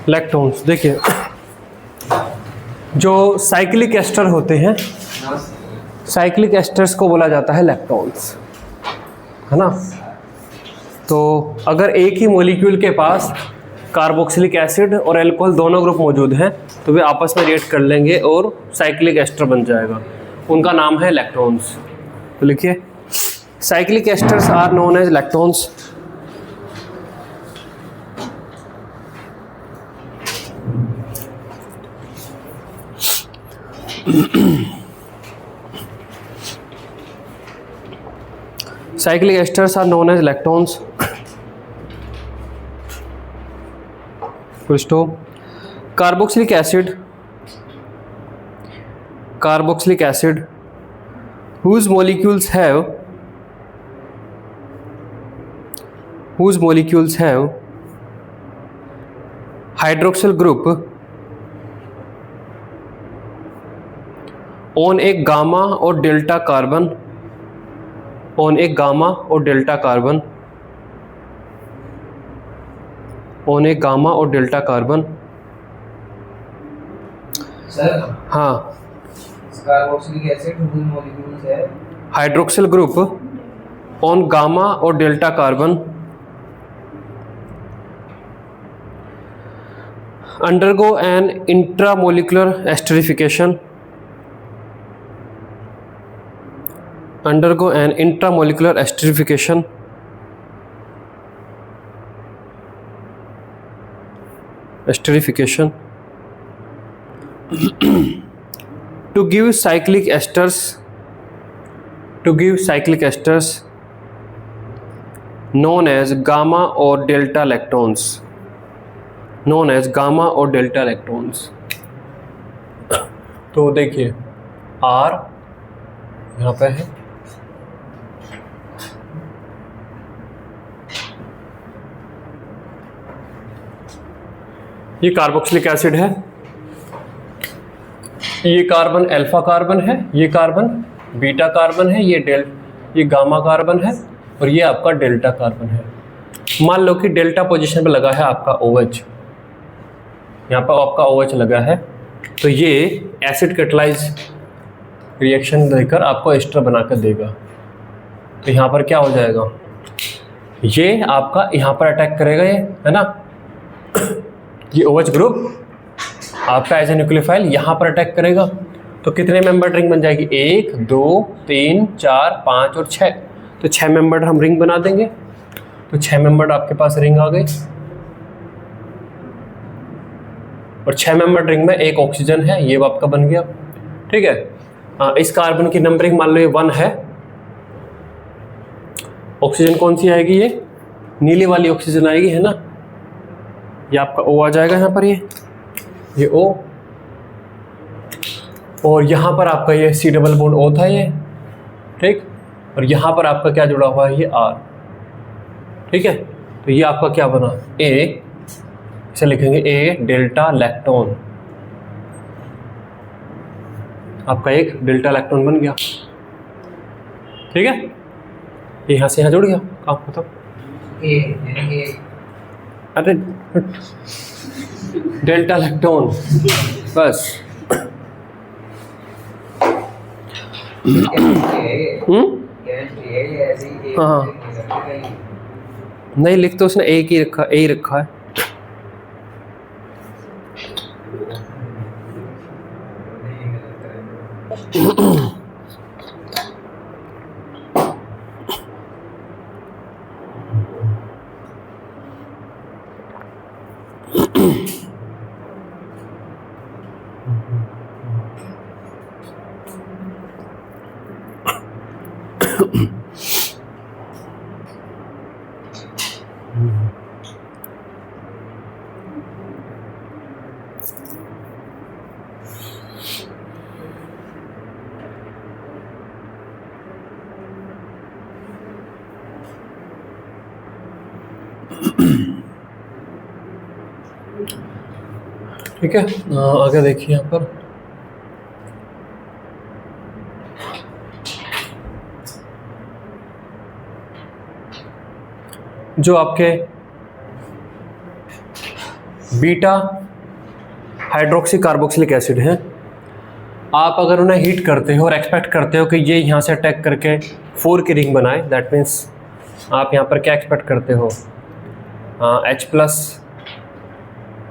लैक्टोन्स देखिए, जो cyclic ester होते हैं, साइक्लिक एस्टर्स को बोला जाता है लैक्टोन्स, है ना। तो अगर एक ही मॉलिक्यूल के पास कार्बोक्सिलिक एसिड और अल्कोहल दोनों ग्रुप मौजूद हैं तो वे आपस में रिएक्ट कर लेंगे और साइक्लिक एस्टर बन जाएगा, उनका नाम है लैक्टोन्स। तो लिखिए, cyclic esters are known as lactones. Cyclic esters are known as lactones. Full stop. Carboxylic acid, whose molecules have hydroxyl group on a gamma or delta carbon, sir हाँ, carboxylic acid whose molecules है hydroxyl group on gamma और delta carbon undergo an intramolecular esterification, to give cyclic esters known as gamma or delta lactones, तो देखिए R यहाँ पे है, ये carboxylic acid है, ये कार्बन अल्फा कार्बन है, ये कार्बन बीटा कार्बन है, ये गामा कार्बन है और ये आपका डेल्टा कार्बन है। मान लो कि डेल्टा पोजीशन पे लगा है आपका OH, यहाँ पर आपका OH लगा है, तो ये एसिड कैटलाइज रिएक्शन देकर आपको एस्टर बनाकर देगा। तो यहाँ पर क्या हो जाएगा, ये आपका यहाँ पर अटैक करेगा, ये है ना, ये OH ग्रुप आपका एज ए न्यूक्लियोफाइल यहाँ पर अटैक करेगा। तो कितने मेंबर रिंग बन जाएगी, 1 2 3 4 5 और 6, तो 6 मेंबर हम रिंग बना देंगे। तो 6 मेंबर आपके पास रिंग आ गई और 6 मेंबर रिंग में एक ऑक्सीजन है, ये आपका बन गया, ठीक है। इस कार्बन की नंबरिंग मान लो ये 1 है, ऑक्सीजन कौन सी आएगी, ये नीली वाली ऑक्सीजन आएगी, है ना, ये आपका O आ जाएगा यहाँ पर, ये O, और यहाँ पर आपका ये C डबल बॉन्ड O था ये, ठीक, और यहाँ पर आपका क्या जुड़ा हुआ है, ये R, ठीक है। तो ये आपका क्या बना, A, इसे लिखेंगे A डेल्टा लैक्टोन, आपका एक डेल्टा लैक्टोन बन गया, ठीक है। यहाँ से यहाँ जुड़ गया, काम खत्म। अरे डेल्टा लैक्टोन बस। हाँ, नहीं लिख तो उसने एक ही रखा, ए ही रखा है। ठीक है, आगे देखिए यहाँ पर जो आपके बीटा हाइड्रोक्सी कार्बोक्सिलिक एसिड हैं, आप अगर उन्हें हीट करते हो और एक्सपेक्ट करते हो कि ये यहाँ से अटैक करके 4 की रिंग बनाए, दैट मीन्स आप यहाँ पर क्या एक्सपेक्ट करते हो, H+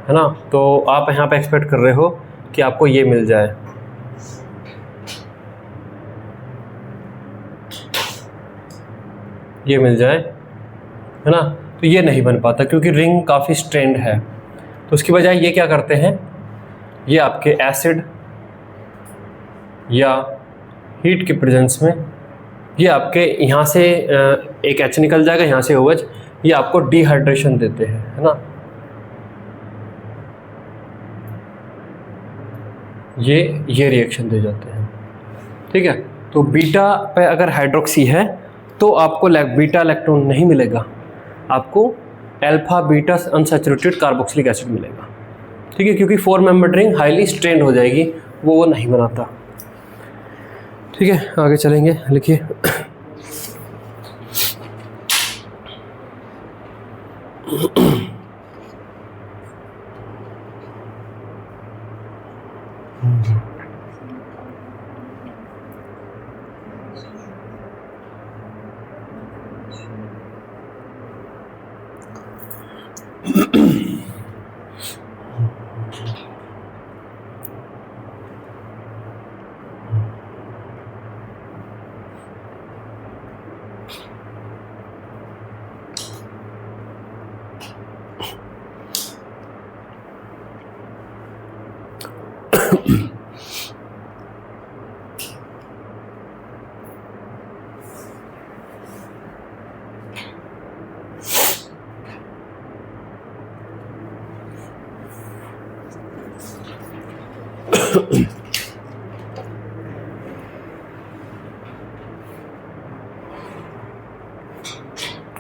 है ना, तो आप यहाँ पे एक्सपेक्ट कर रहे हो कि आपको ये मिल जाए। ये मिल जाए, है ना, तो ये नहीं बन पाता क्योंकि रिंग काफ़ी स्ट्रेंड है। तो उसकी बजाय ये क्या करते हैं, ये आपके एसिड या हीट के प्रेजेंस में ये आपके यहाँ से एक H निकल जाएगा, यहाँ से OH, ये आपको डिहाइड्रेशन देते हैं, है ना, ये रिएक्शन दे जाते हैं। ठीक है, तो बीटा पे अगर हाइड्रोक्सी है तो आपको बीटा इलेक्ट्रॉन नहीं मिलेगा, आपको alpha beta unsaturated carboxylic acid मिलेगा। ठीक है, क्योंकि 4 मेंबर्ड रिंग हाईली स्ट्रेंड हो जाएगी, वो नहीं बनाता। ठीक है, आगे चलेंगे, लिखिए।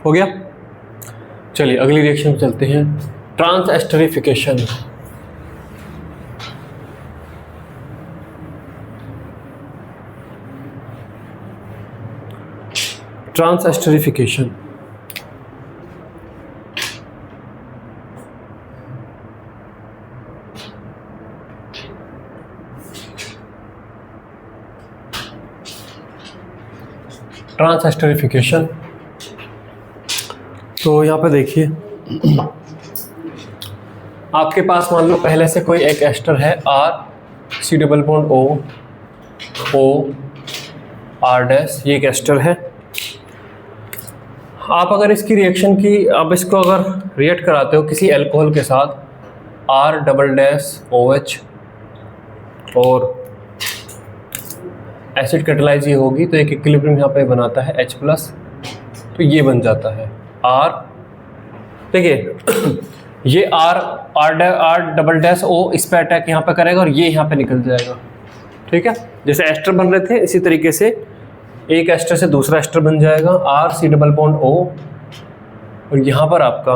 हो गया, चलिए अगली रिएक्शन चलते हैं, ट्रांसएस्टरिफिकेशन। ट्रांसएस्टरिफिकेशन ट्रांसएस्टरिफिकेशन तो यहाँ पे देखिए, आपके पास मान लो पहले से कोई एक एस्टर है R⁻⁻O ये एक एस्टर है। आप अगर इसकी रिएक्शन की, आप इसको अगर रिएक्ट कराते हो किसी अल्कोहल के साथ R⁻⁻OH और एसिड कैटालाइज ये होगी तो एक इक्विलिब्रियम यहाँ पे बनाता है H+, तो ये बन जाता है R। देखिए ये R⁻O इस पे अटैक यहाँ पे करेगा और ये यहाँ पे निकल जाएगा। ठीक है, जैसे एस्टर बन रहे थे इसी तरीके से एक एस्टर से दूसरा एस्टर बन जाएगा R⁻O और यहाँ पर आपका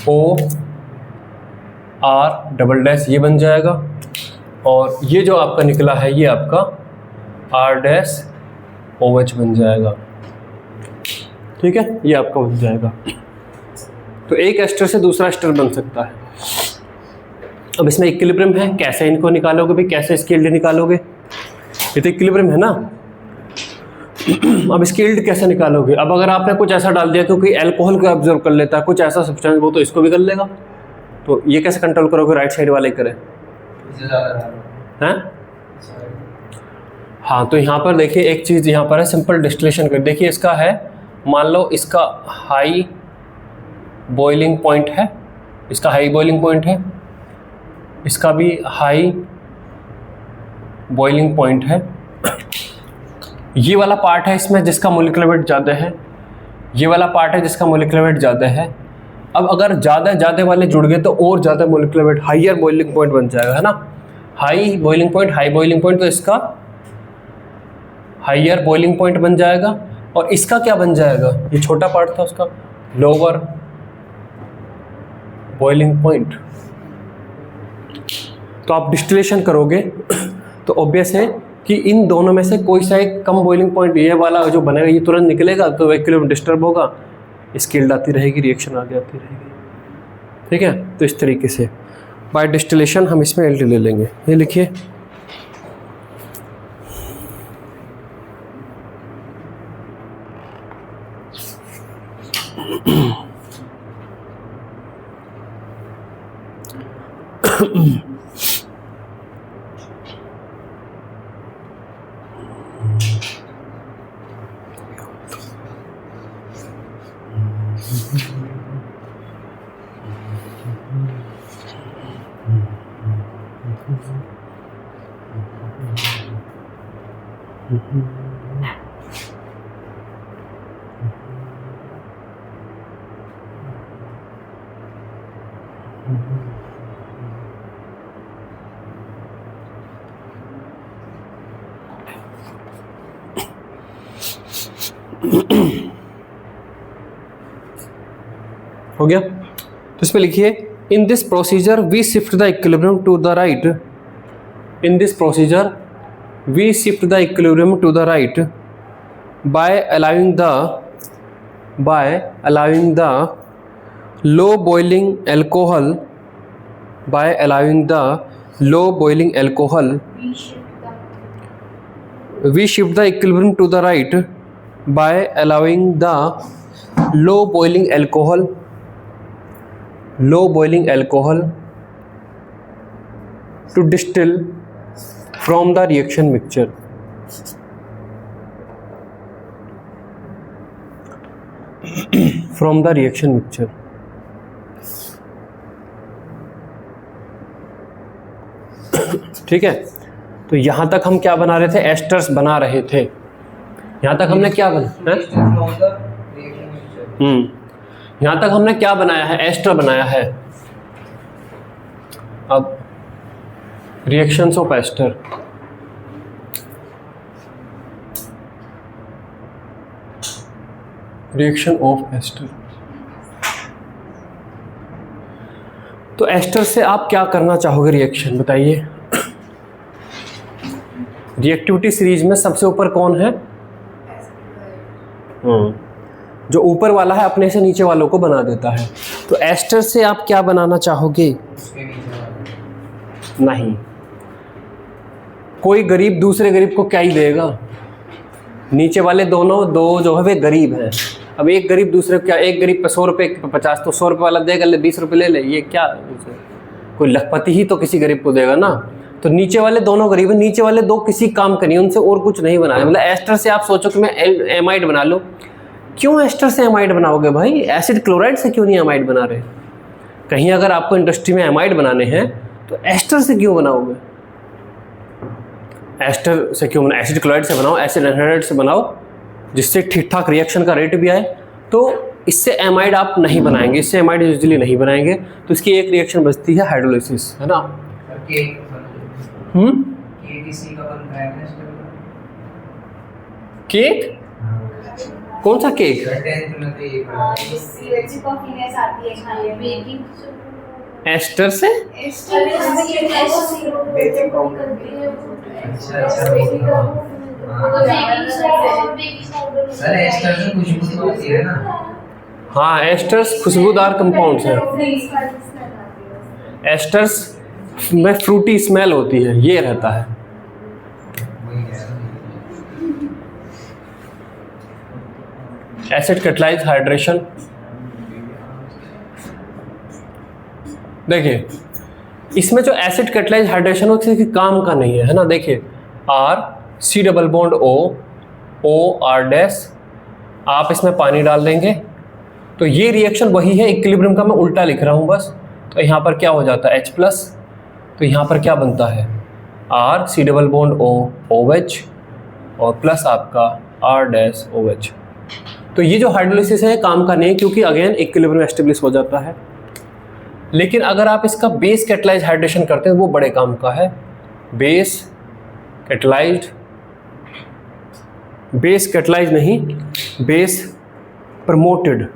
OR⁻ ये बन जाएगा और ये जो आपका निकला है ये आपका R⁻OH बन जाएगा। ठीक है, ये आपका बन जाएगा। तो एक एस्टर से दूसरा एस्टर बन सकता है। अब इसमें इक्विलिब्रियम है, कैसे इनको निकालोगे भाई, कैसे इसकी यील्ड निकालोगे, ये तो इक्विलिब्रियम है ना। अब इसकी यील्ड कैसे निकालोगे, अब अगर आपने कुछ ऐसा डाल दिया क्योंकि अल्कोहल को ऑब्जर्व कर लेता है, कुछ ऐसा सब्सटेंस वो तो इसको भी कर लेगा, तो ये कैसे कंट्रोल करोगे, राइट साइड वाले करें हैं। हाँ, तो यहाँ पर देखिए एक चीज़ यहाँ पर है, सिंपल डिस्टिलेशन कर, देखिए इसका है, मान लो इसका हाई बॉइलिंग पॉइंट है, इसका हाई बॉइलिंग पॉइंट है, इसका भी हाई बॉइलिंग पॉइंट है। ये वाला पार्ट है इसमें जिसका मोलिकुलर वेट ज़्यादा है, ये वाला पार्ट है जिसका मोलिकुलर वेट ज़्यादा है। अब अगर ज़्यादा वाले जुड़ गए तो और ज़्यादा molecular weight, higher boiling point बन जाएगा, है ना। हाई बॉइलिंग पॉइंट, तो इसका हाइयर बॉइलिंग पॉइंट बन जाएगा और इसका क्या बन जाएगा, ये छोटा पार्ट था उसका, लोअर बॉइलिंग पॉइंट। तो आप डिस्टिलेशन करोगे तो ऑब्वियस है कि इन दोनों में से कोई सा एक कम बॉइलिंग पॉइंट, ये वाला जो बनेगा ये तुरंत निकलेगा तो इक्विलिब्रियम डिस्टर्ब होगा, स्केल्ड आती रहेगी, रिएक्शन आगे आती रहेगी। ठीक है, तो इस तरीके से बाय डिस्टिलेशन हम इसमें एल्डी ले लेंगे। ये लिखिए, हो गया। तो इसमें लिखिए, in this procedure we shift the equilibrium to the right, in this procedure we shift the equilibrium to the right by allowing the low boiling alcohol, by allowing the low boiling alcohol we shift the equilibrium to the right by allowing the low boiling alcohol to distill from the reaction mixture, from the reaction mixture। ठीक है, तो यहाँ तक हम क्या बना रहे थे, एस्टर्स बना रहे थे। यहाँ तक हमने क्या यहाँ तक हमने क्या बनाया है, एस्टर बनाया है। अब reactions of ester, reaction of ester. तो एस्टर से आप क्या करना चाहोगे रिएक्शन, बताइए। रिएक्टिविटी सीरीज में सबसे ऊपर कौन है, जो ऊपर वाला है अपने से नीचे वालों को बना देता है। तो एस्टर से आप क्या बनाना चाहोगे, नहीं, कोई गरीब दूसरे गरीब को क्या ही देगा, नीचे वाले दोनों दो जो है वे गरीब हैं। अब एक गरीब दूसरे को क्या, एक गरीब पे 100 रुपये 50, तो 100 रुपये वाला देगा, ले 20 रुपये ले ले, ये क्या, कोई लखपति ही तो किसी गरीब को देगा ना। तो नीचे वाले दोनों गरीब हैं, नीचे वाले दो किसी काम का नहीं, उनसे और कुछ नहीं बनाया। मतलब एस्टर से आप सोचो कि मैं एमाइड बना लूँ, क्यों एस्टर से एमाइड बनाओगे भाई, एसिड क्लोराइड से क्यों नहीं एमाइड बना रहे। कहीं अगर आपको इंडस्ट्री में एमाइड बनाने हैं तो एस्टर से क्यों बनाओगे, एस्टर से क्यों बना, एसिड क्लोराइड से बनाओ, एसिड एनहाइड्राइड से बनाओ, जिससे ठीक ठाक रिएक्शन का रेट भी आए। तो इससे एमाइड आप नहीं बनाएंगे, इससे एमाइड यूजुअली नहीं बनाएंगे। तो इसकी एक रिएक्शन बचती है हाइड्रोलिसिस, है ना। केक, कौन सा केक, एस्टर से, हाँ एस्टर्स खुशबूदार कंपाउंड्स हैं, एस्टर्स में फ्रूटी स्मेल होती है, ये रहता है। एसिड कैटालाइज हाइड्रेशन, देखिए इसमें जो एसिड कैटालाइज हाइड्रेशन हो किसी काम का नहीं है ना। देखिए R(C)O(O)R', आप इसमें पानी डाल देंगे तो ये रिएक्शन वही है, इक्विलिब्रियम का मैं उल्टा लिख रहा हूँ बस। तो यहाँ पर क्या हो जाता है H+, तो यहाँ पर क्या बनता है R(C)O(OH) और प्लस आपका R'(OH). तो ये जो हाइड्रोलिसिस है काम का नहीं है, क्योंकि अगेन इक्विलिब्रियम एस्टेब्लिश हो जाता है। लेकिन अगर आप इसका बेस कैटालाइज हाइड्रेशन करते हैं वो बड़े काम का है। बेस कैटालाइज नहीं, बेस प्रमोटेड,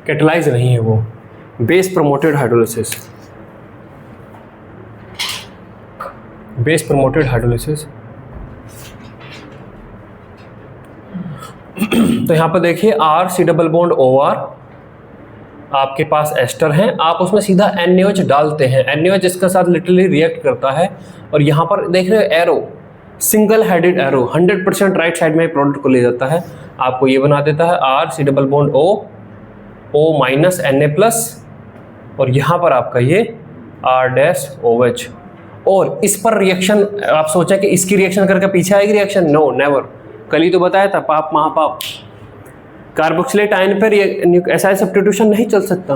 कैटालाइज नहीं है वो, base promoted hydrolysis, base promoted hydrolysis. तो यहाँ पर देखिए R C double bond O R, आपके पास एस्टर हैं, आप उसमें सीधा NaOH डालते हैं। NaOH इसके साथ लिटरली रिएक्ट करता है और यहाँ पर देख रहे हो arrow, single headed arrow 100% right side में प्रोडक्ट को ले जाता है, आपको ये बना देता है R C double bond O minus Na+, और यहाँ पर आपका ये R-OH। और इस पर रिएक्शन आप सोचा कि इसकी रिएक्शन करके पीछे आएगी रिएक्शन, नो नेवर। कल ही तो बताया था पाप महापाप, कार्बोक्सिलेट आयन पर एसिड सब्स्टिट्यूशन नहीं चल सकता।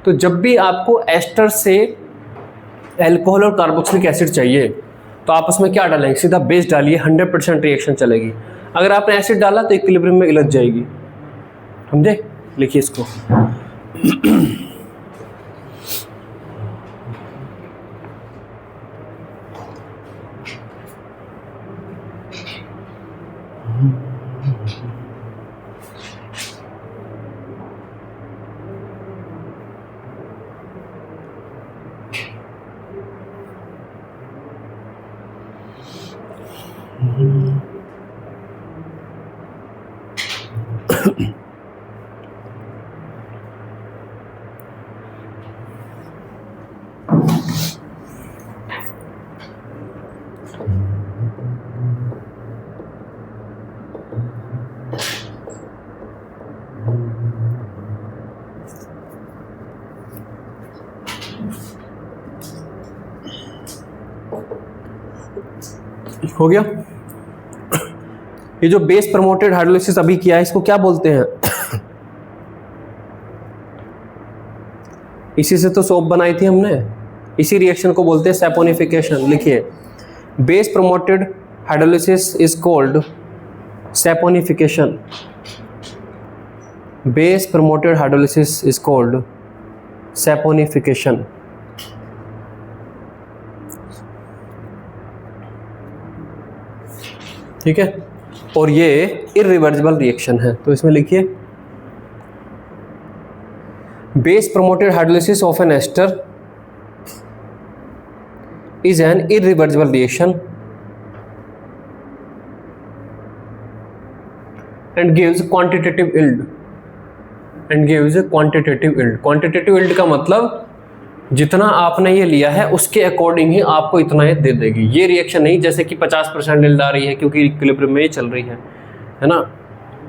तो जब भी आपको एस्टर से अल्कोहल और कार्बोक्सिलिक एसिड चाहिए तो आप उसमें क्या डालेंगे, सीधा बेस डालिए, 100% रिएक्शन चलेगी। अगर आपने एसिड डाला तो इक्विलिब्रियम में उलझ जाएगी, समझे। लिखिए इसको हो गया। ये जो बेस प्रमोटेड हाइड्रोलिसिस अभी किया है इसको क्या बोलते हैं? इसी से तो सोप बनाई थी हमने, इसी रिएक्शन को बोलते हैं सैपोनिफिकेशन। लिखिए base promoted hydrolysis is called saponification. Base promoted hydrolysis is called saponification. ठीक है, और ये इरिवर्सिबल रिएक्शन है, तो इसमें लिखिए base promoted hydrolysis of an ester is an irreversible reaction and gives quantitative yield quantitative yield का मतलब जितना आपने ये लिया है उसके अकॉर्डिंग ही आपको इतना ये दे देगी। ये रिएक्शन नहीं जैसे कि 50% yield आ रही है क्योंकि इक्विलिब्रियम में चल रही है ना।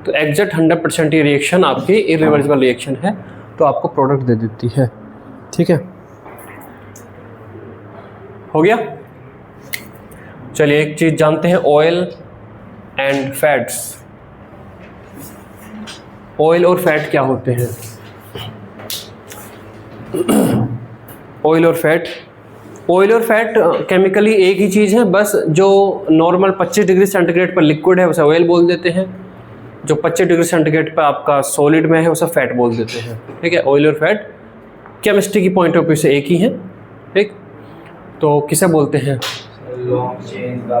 तो एग्जैक्ट 100% ये रिएक्शन आपकी इरिवर्सिबल रिएक्शन है, तो आपको प्रोडक्ट दे देती है। ठीक है, हो गया। चलिए एक चीज जानते हैं, ऑयल एंड फैट्स। ऑयल और फैट क्या होते हैं? ऑयल और फैट केमिकली एक ही चीज़ है, बस जो नॉर्मल 25 डिग्री सेंटीग्रेड पर लिक्विड है उसे ऑयल बोल देते हैं, जो 25 डिग्री सेंटीग्रेड पर आपका सॉलिड में है उसे फैट बोल देते हैं। ठीक है, ऑयल और फैट केमिस्ट्री की पॉइंट ऑफ व्यू से एक ही है। ठीक, तो किसे बोलते हैं? लॉन्ग चेन का,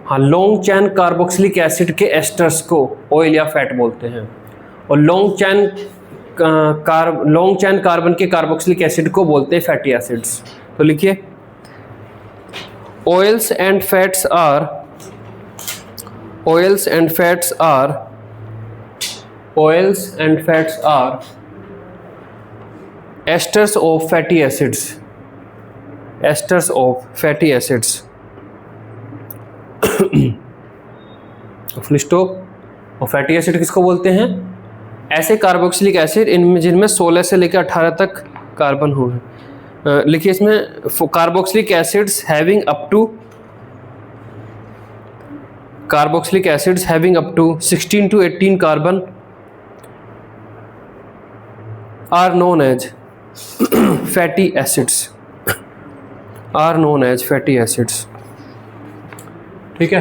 हाँ, लॉन्ग चैन कार्बोक्सिलिक एसिड के एस्टर्स को ऑयल या फैट बोलते हैं, और लॉन्ग चैन कार्बन के कार्बोक्सिलिक एसिड को बोलते हैं फैटी एसिड्स। तो लिखिए oils and fats are esters of fatty acids. Full stop. और फैटी एसिड किसको बोलते हैं? ऐसे कार्बोक्सिलिक एसिड इनमें जिनमें 16 से लेकर 18 तक कार्बन हो। लिखिए इसमें carboxylic acids having up to 16 to 18 carbon are known as fatty acids. ठीक है,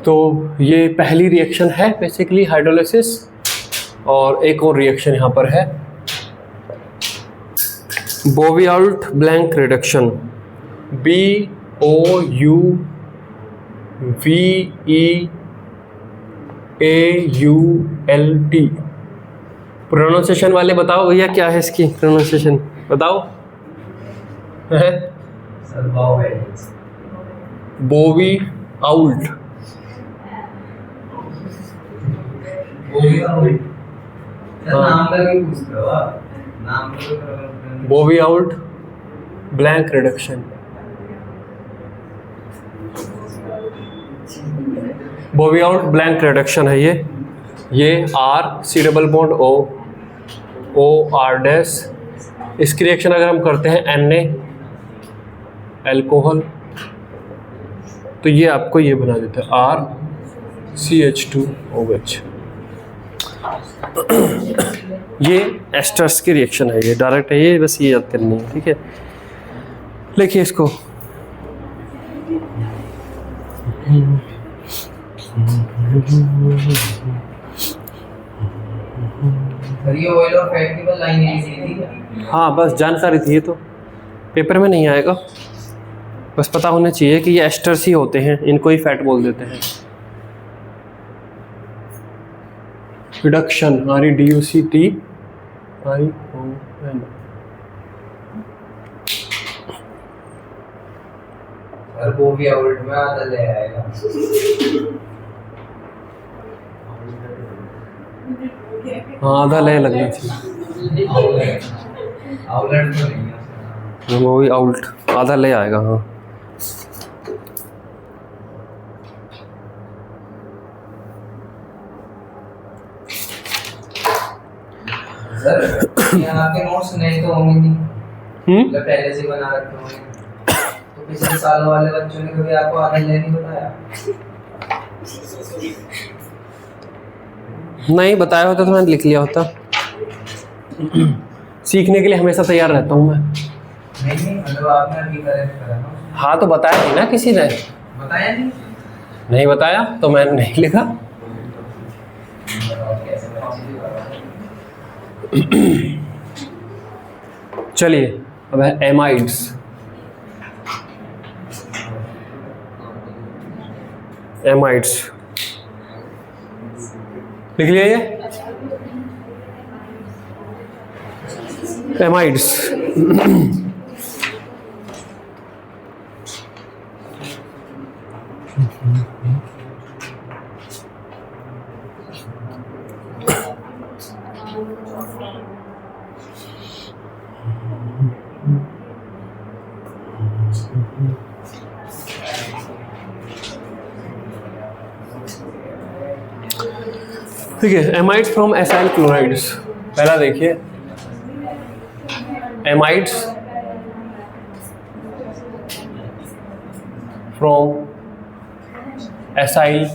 तो ये पहली रिएक्शन है बेसिकली हाइड्रोलिसिस, और एक और रिएक्शन यहाँ पर है बोविआल्ट ब्लैंक रिडक्शन, BOUVEAULT। प्रोनाउंसिएशन वाले बताओ भैया क्या है इसकी प्रोनाउंसिएशन, बताओ। बोविआल्ट वो भी आउट। हाँ। नाम का भी पूछ रहे हो आप? नाम का तो Bouveault Blanc reduction. Bouveault Blanc reduction है ये R C double bond O R dash. इसकी रिएक्शन अगर हम करते हैं Na अल्कोहल, तो ये आपको ये बना देता है RCH2OH। ये एस्टर्स की रिएक्शन है, ये डायरेक्ट है, ये बस ये याद करनी है, ठीक है। लिखिए इसको। ये ऑयल और फैट की बस लाइन है सीधी। हाँ बस जानकारी थी, ये तो पेपर में नहीं आएगा, बस पता होना चाहिए कि ये एस्टर्स ही होते हैं, इनको ही फैट बोल देते हैं। Reduction REDUCTION। और वो भी आउट में आधा ले आएगा। हाँ आधा लय लगना चाहिए। आउटलेट तो नहीं है। वो भी आउट आधा ले आएगा। हाँ सर ये आपके नोट्स नहीं तो होंगे नहीं, मतलब पहले से बना रखे होंगे, तो पिछले साल वाले बच्चों ने कभी आपको आधा ले नहीं बताया? नहीं बताया होता तो मैंने लिख लिया होता। सीखने के लिए हमेशा तैयार रहता हूँ मैं। नहीं मतलब आपने अभी करेक्ट करा ना। हाँ तो बताया नहीं ना किसी ने। बताया नहीं? नहीं बताया तो मैंने नहीं लिखा। चलिए अब है एमाइड्स। एमाइड्स लिख लिया ये। एमाइड्स ठीक है। Amides from acyl chlorides. पहला देखिए amides from acyl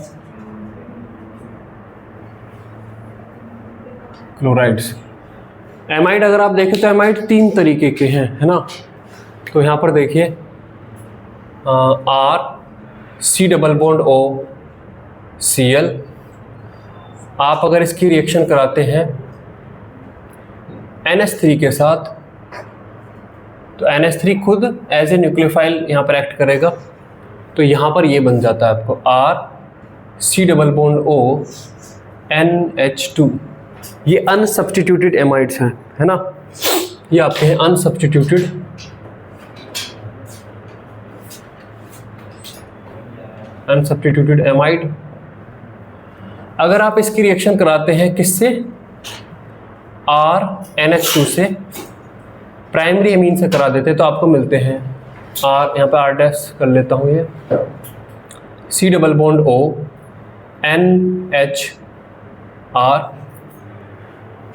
chlorides. Amide अगर आप देखें तो एमाइड तीन तरीके के हैं, है ना। तो यहाँ पर देखिए RC डबल बॉन्ड OCl। आप अगर इसकी रिएक्शन कराते हैं NH3 के साथ, तो NH3 खुद एज ए न्यूक्लियोफाइल यहाँ पर एक्ट करेगा, तो यहाँ पर ये बन जाता है आपको RC डबल बॉन्ड ONH2। ये अनसब्स्टिट्यूटेड एमाइड्स हैं, है ना। ये आपके हैं अनसब्स्टिट्यूटेड एमाइड। अगर आप इसकी रिएक्शन कराते हैं किससे, RNH2 से, प्राइमरी एमीन से करा देते हैं, तो आपको मिलते हैं यहाँ पे R डैश कर लेता हूँ ये C डबल बॉन्ड ONHR।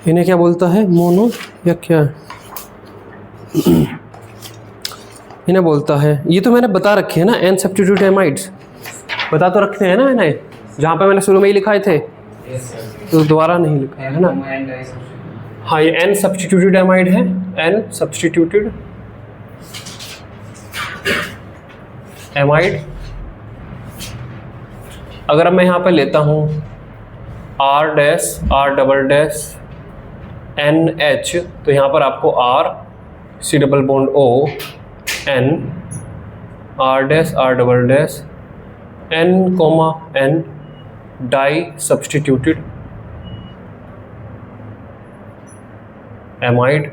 इन्हें क्या बोलता है, मोनो या क्या इन्हें बोलता है, ये तो मैंने बता रखे हैं ना, एन सब्स्टिट्यूट एमाइड्स बता तो रखते हैं ना इन्हें, जहाँ पे मैंने शुरू में ही लिखाए थे, तो दोबारा नहीं लिखा है ना। हाँ ये एन सब्स्टिट्यूटेड एमाइड है, एन सब्स्टिट्यूटेड एमाइड। अगर मैं यहाँ पे लेता हूँ R dash R double dash NH, तो यहाँ पर आपको RC double bond O N R dash R double dash N comma N di substituted amide.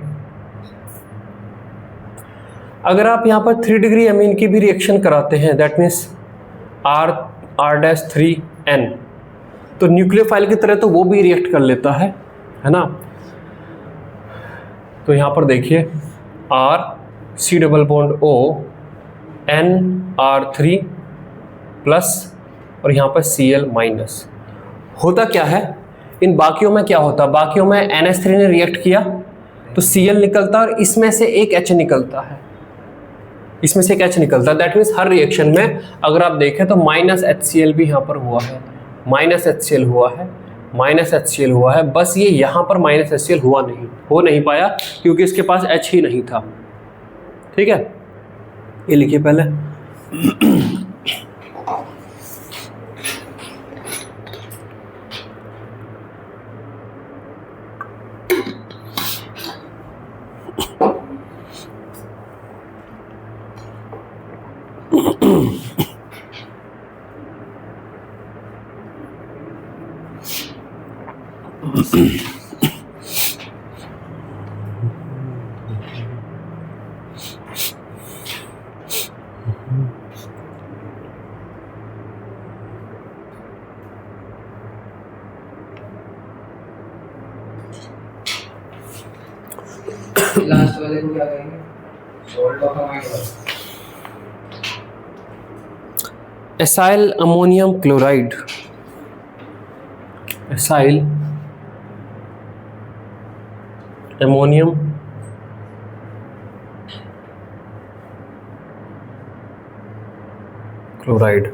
अगर आप यहाँ पर 3 डिग्री अमीन की भी रिएक्शन कराते हैं, that means R dash 3N, तो न्यूक्लियोफाइल की तरह तो वो भी रिएक्ट कर लेता है ना। तो यहाँ पर देखिए R C double bond O NR3 plus और यहाँ पर Cl माइनस। होता क्या है इन बाकियों में, क्या होता है बाकियों में NH3 ने रिएक्ट किया तो Cl निकलता है और इसमें से एक H निकलता है, इसमें से एक H निकलता है। दैट मीन्स हर रिएक्शन में अगर आप देखें तो माइनस HCl भी यहाँ पर हुआ है, माइनस HCl हुआ है, माइनस HCl हुआ है। बस ये यहाँ पर माइनस HCl हो नहीं पाया क्योंकि इसके पास H ही नहीं था। ठीक है, ये लिखिए पहले। लास्ट वाले को क्या कहेंगे? Salt of amide. Acyl ammonium chloride, acyl ammonium chloride.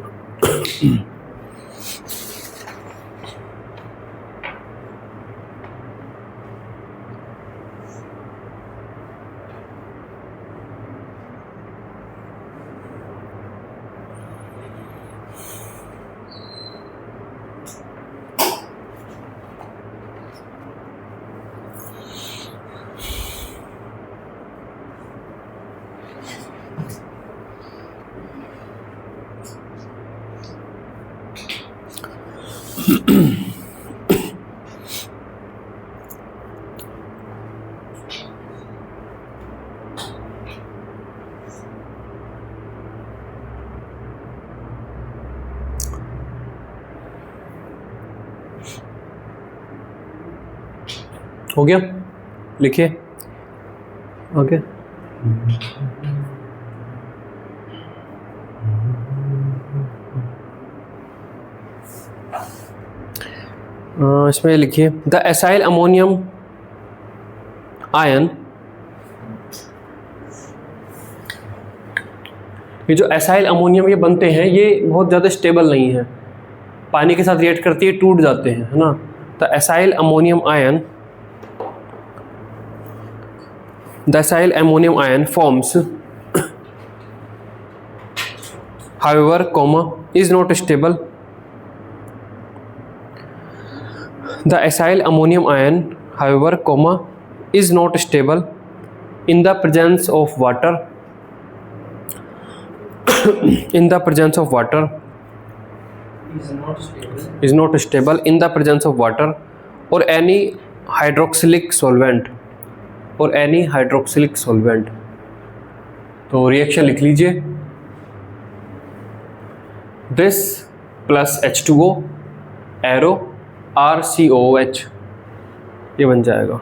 हो गया, लिखिए ओके। इसमें लिखिए द एसाइल अमोनियम आयन, ये जो एसाइल अमोनियम ये बनते हैं ये बहुत ज़्यादा स्टेबल नहीं है, पानी के साथ रिएक्ट करती है टूट जाते हैं, है ना। The acyl ammonium ion, the acyl ammonium ion forms however is not stable. The acyl ammonium ion however is not stable in the presence of water in the presence of water is not stable in the presence of water or any hydroxylic solvent और any hydroxylic solvent. तो reaction लिख लीजिए, this plus H2O arrow RCOH, ये बन जाएगा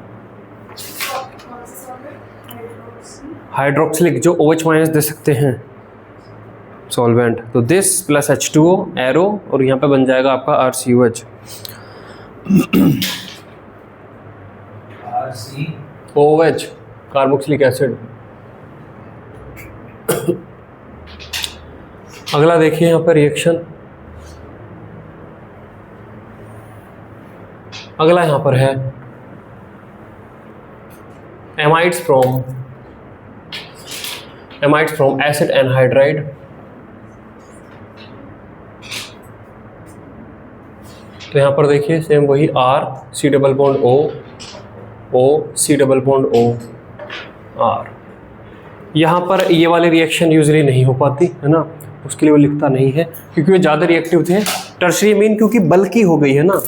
hydroxylic, जो OH minus दे सकते हैं सॉल्वेंट। तो दिस प्लस H2O एरो और यहाँ पे बन जाएगा आपका RCOH। OH carboxylic acid. अगला देखिए यहाँ पर रिएक्शन, अगला यहाँ पर है एमाइड्स फ्रॉम एसिड एनहाइड्राइड। तो यहाँ पर देखिए सेम वही R C double bond O C double bond O R। यहाँ पर ये वाले रिएक्शन यूजली नहीं हो पाती है ना, उसके लिए वो लिखता नहीं है क्योंकि वो ज़्यादा रिएक्टिव थे। टर्शरी अमीन क्योंकि बल्की हो गई है ना,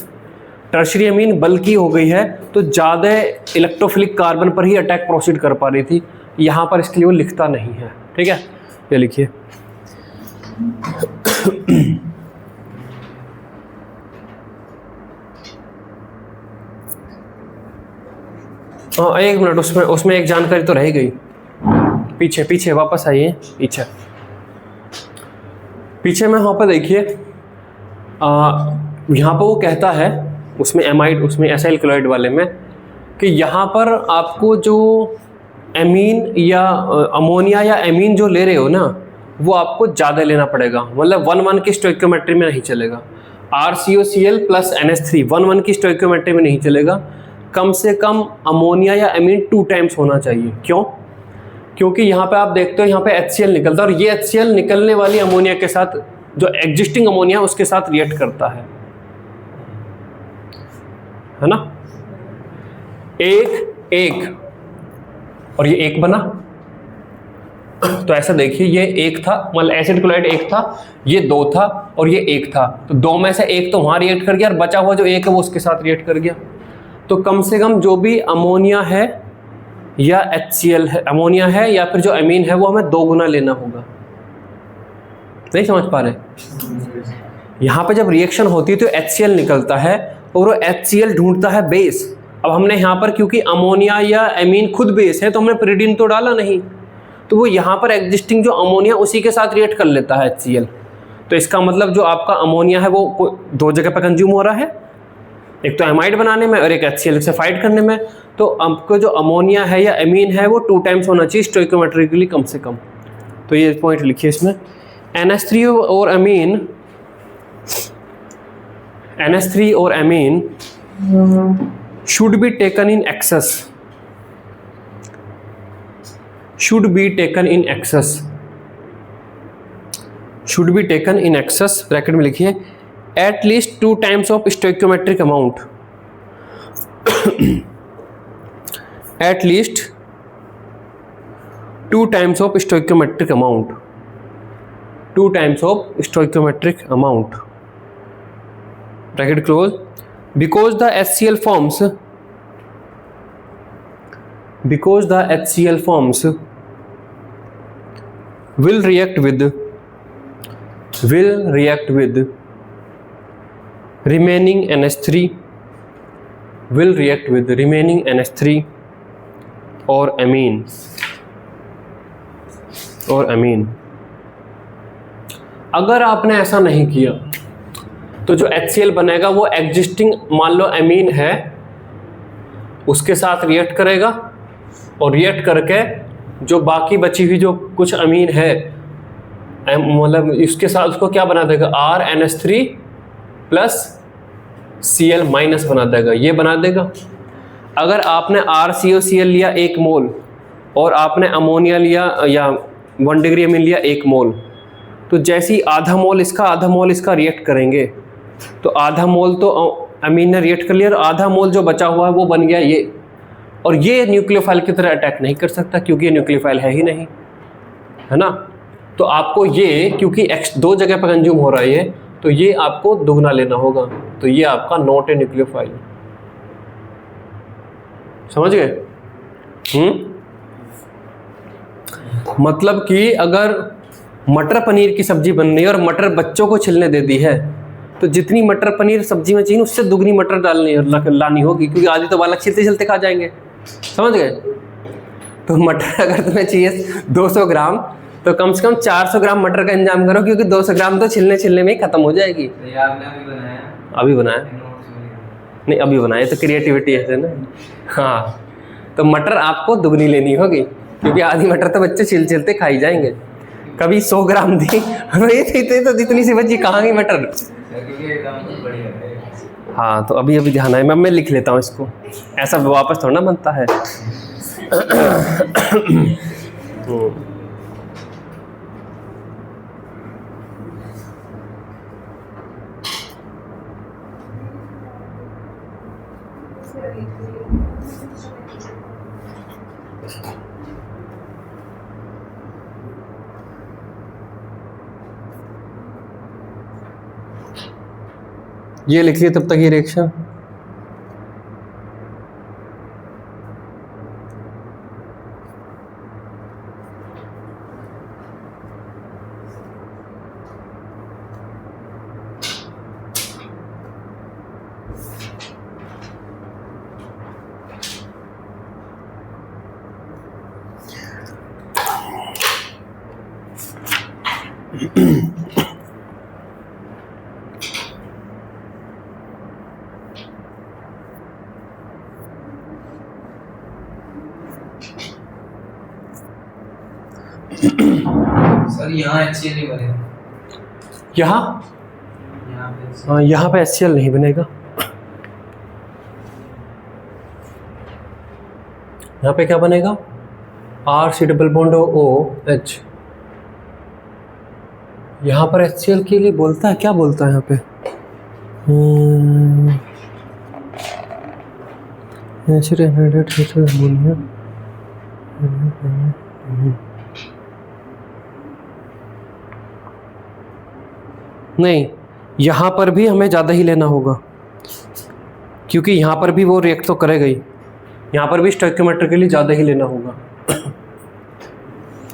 टर्शरी अमीन बल्की हो गई है तो ज़्यादा इलेक्ट्रोफिलिक कार्बन पर ही अटैक प्रोसीड कर पा रही थी, यहाँ पर इसके लिए वो लिखता नहीं है। ठीक है, ये लिखिए हाँ एक मिनट, उसमें एक जानकारी तो रह गई। पीछे वापस आइए, पीछे में वहाँ पर देखिए, यहाँ पर वो कहता है उसमें एमाइड, उसमें एसाइल क्लोराइड वाले में, कि यहाँ पर आपको जो एमीन या अमोनिया या एमीन जो ले रहे हो ना, वो आपको ज़्यादा लेना पड़ेगा। मतलब 1:1 की स्टोइकियोमेट्री में नहीं चलेगा। RCOCl प्लस NH3 1:1 की स्टोइकियोमेट्री में नहीं चलेगा। कम से कम अमोनिया या एमीन 2 टाइम्स होना चाहिए। क्यों? क्योंकि यहाँ पे आप देखते हो यहाँ पे HCl निकलता है, और ये HCl निकलने वाली अमोनिया के साथ, जो एग्जिस्टिंग अमोनिया उसके साथ रिएक्ट करता है ना। एक और ये एक बना, तो ऐसा देखिए, ये एक था, मतलब एसिड क्लोराइड एक था, ये 2 था और ये एक था, तो 2 में से एक तो वहां रिएक्ट कर गया और बचा हुआ जो एक है वो उसके साथ रिएक्ट कर गया। तो कम से कम जो भी अमोनिया है या HCl है, अमोनिया है या फिर जो अमीन है, वो हमें 2 गुना लेना होगा। नहीं समझ पा रहे? यहाँ पे जब रिएक्शन होती है तो HCl निकलता है और वो HCl ढूंढता है बेस। अब हमने यहाँ पर क्योंकि अमोनिया या एमीन खुद बेस है, तो हमने pyridine तो डाला नहीं, तो वो यहाँ पर एग्जिस्टिंग जो अमोनिया उसी के साथ रिएक्ट कर लेता है HCl। तो इसका मतलब जो आपका अमोनिया है वो 2 जगह पर कंज्यूम हो रहा है, एक तो एमाइड बनाने में और एक HCl से फाइट करने में। तो आपको जो अमोनिया है या एमीन है वो 2 टाइम्स होना चाहिए स्टोइकियोमेट्रिकली कम से कम। तो ये पॉइंट लिखिए इसमें। NH3 और अमीन should be taken in excess, bracket में लिखिए, at least 2 times of stoichiometric amount, at least 2 times of stoichiometric amount, 2 times of stoichiometric amount, bracket close, because the HCl forms will react with remaining NH3 और amine। अगर आपने ऐसा नहीं किया तो जो HCl बनेगा वो एग्जिस्टिंग, मान लो एमीन है, उसके साथ रिएक्ट करेगा और रिएक्ट करके जो बाकी बची हुई जो कुछ अमीन है, मतलब इसके साथ उसको क्या बना देगा, RNH3 प्लस Cl माइनस बना देगा, ये बना देगा। अगर आपने RCOCl लिया 1 मोल और आपने अमोनिया लिया या 1 डिग्री अमीन लिया 1 मोल, तो जैसे ही आधा मोल इसका रिएक्ट करेंगे, तो आधा मोल तो अमीन ने रिएक्ट कर लिया और आधा मोल जो बचा हुआ है वो बन गया ये। और ये न्यूक्लियोफाइल की तरह अटैक नहीं कर सकता क्योंकि ये न्यूक्लियोफाइल है ही नहीं, है ना। तो आपको ये, क्योंकि 2 जगह पर कंज्यूम हो रहा है ये, तो ये आपको दुगना लेना होगा। तो ये आपका नॉट ए न्यूक्लियोफाइल, समझ गए? मतलब कि अगर मटर पनीर की सब्जी बन रही है और मटर बच्चों को छिलने दे दी है, तो जितनी मटर पनीर सब्जी में चाहिए उससे दुगनी मटर लानी होगी, क्योंकि आधी तो बालक छिलते छिलते खा जाएंगे, समझ गए? तो मटर अगर तुम्हें चाहिए 200 ग्राम, तो कम से कम 400 ग्राम मटर का इंतजाम करो, क्योंकि 200 ग्राम तो छिलने में ही खत्म हो जाएगी। तो आपने अभी बनाया नहीं, अभी बनाया, तो क्रिएटिविटी है ना। हाँ, तो मटर आपको दुगनी लेनी होगी, क्योंकि आधी मटर तो बच्चे छिलते खाई जाएंगे। कभी 100 ग्राम दी तो इतनी सी बच्ची कहाँ गई मटर। हाँ, तो अभी ध्यान है, मैं लिख लेता हूँ इसको, ऐसा वापस थोड़ा ना बनता है। ये लिख लिया तब तक ये रिएक्शन। सर यहाँ HCl नहीं बनेगा। यहाँ पे हाँ, यहाँ पे HCl नहीं बनेगा। यहाँ पे क्या बनेगा? RC double bond OH। यहाँ पर HCl के लिए बोलता है, क्या बोलता है यहाँ पे? Acid anhydride ammonia. नहीं, यहाँ पर भी हमें ज़्यादा ही लेना होगा, क्योंकि यहाँ पर भी वो रिएक्ट तो करेगा ही। यहाँ पर भी स्टोइकियोमेट्रिकली ज़्यादा ही लेना होगा।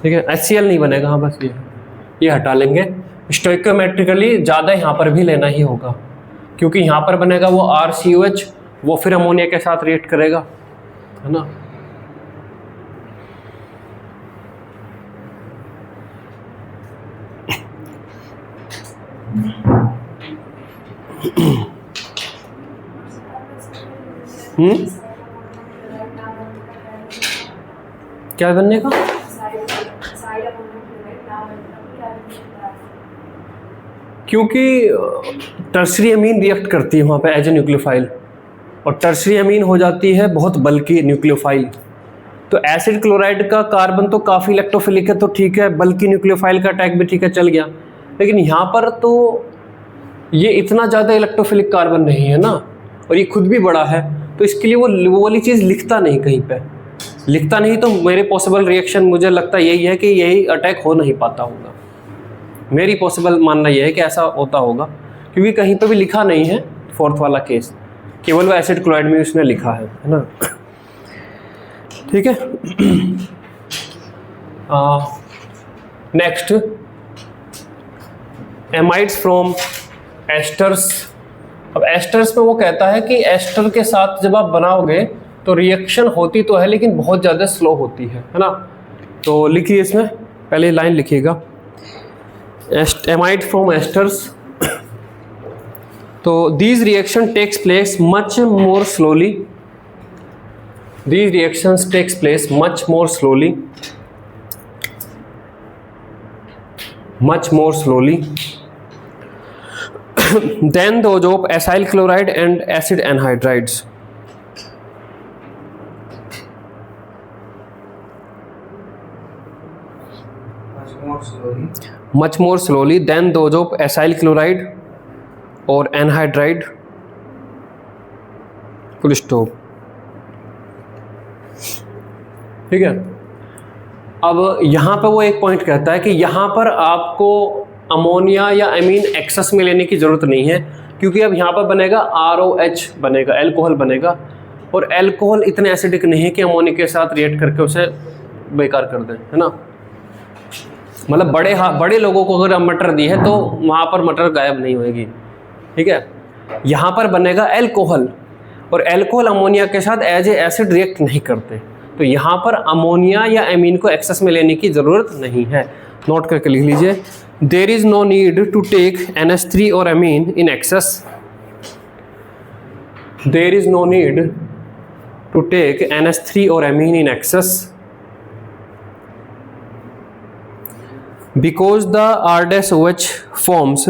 ठीक है, HCl नहीं बनेगा। हाँ, बस ये हटा लेंगे। स्टोइकियोमेट्रिकली ज़्यादा यहाँ पर भी लेना ही होगा, क्योंकि यहाँ पर बनेगा वो RCOH, वो फिर अमोनिया के साथ रिएक्ट करेगा, है ना। क्या बनने का? क्योंकि टर्शरी अमीन रिएक्ट करती है वहाँ पे एज ए न्यूक्लियोफाइल, और टर्शरी अमीन हो जाती है बहुत बल्कि न्यूक्लियोफाइल। तो एसिड क्लोराइड का कार्बन तो काफ़ी इलेक्ट्रोफिलिक है, तो ठीक है, बल्कि न्यूक्लियोफाइल का अटैक भी ठीक है, चल गया। लेकिन यहाँ पर तो ये इतना ज़्यादा इलेक्ट्रोफिलिक कार्बन नहीं है ना, और ये खुद भी बड़ा है, तो इसके लिए वो वाली चीज़ लिखता नहीं, कहीं पे लिखता नहीं। तो मेरे पॉसिबल रिएक्शन मुझे लगता यही है कि यही अटैक हो नहीं पाता होगा। मेरी पॉसिबल मानना यह है कि ऐसा होता होगा, क्योंकि कहीं पे भी लिखा नहीं है फोर्थ वाला केस, केवल वो एसिड क्लोराइड में उसने लिखा है ना। ठीक है। Next, amides from asters. अब एस्टर्स में वो कहता है कि एस्टर के साथ जब आप बनाओगे तो रिएक्शन होती तो है, लेकिन बहुत ज़्यादा स्लो होती है ना। तो लिखिए, इसमें पहले लाइन लिखिएगा, एमाइड फ्रॉम एस्टर्स। तो these reaction takes place much more slowly, these reactions takes place much more slowly than those of acyl chloride and acid anhydrides. Much more slowly than those of acyl chloride or anhydride. Full stop. ठीक है। अब यहाँ पे वो एक point कहता है कि यहाँ पर आपको अमोनिया या अमीन एक्सेस में लेने की ज़रूरत नहीं है, क्योंकि अब यहाँ पर बनेगा ROH बनेगा, एल्कोहल बनेगा, और एल्कोहल इतने एसिडिक नहीं है कि अमोनिया के साथ रिएक्ट करके उसे बेकार कर दें, है ना। मतलब बड़े लोगों को अगर मटर दी है तो वहाँ पर मटर गायब नहीं होएगी। ठीक है, यहाँ पर बनेगा एल्कोहल, और एल्कोहल अमोनिया के साथ एज ए एसिड रिएक्ट नहीं करते, तो यहाँ पर अमोनिया या एमीन को एक्सेस में लेने की ज़रूरत नहीं है। नोट करके लिख लीजिए, there is no need to take NH3 और amine in excess. There is no need to take NH3 और amine in excess because the R-OH forms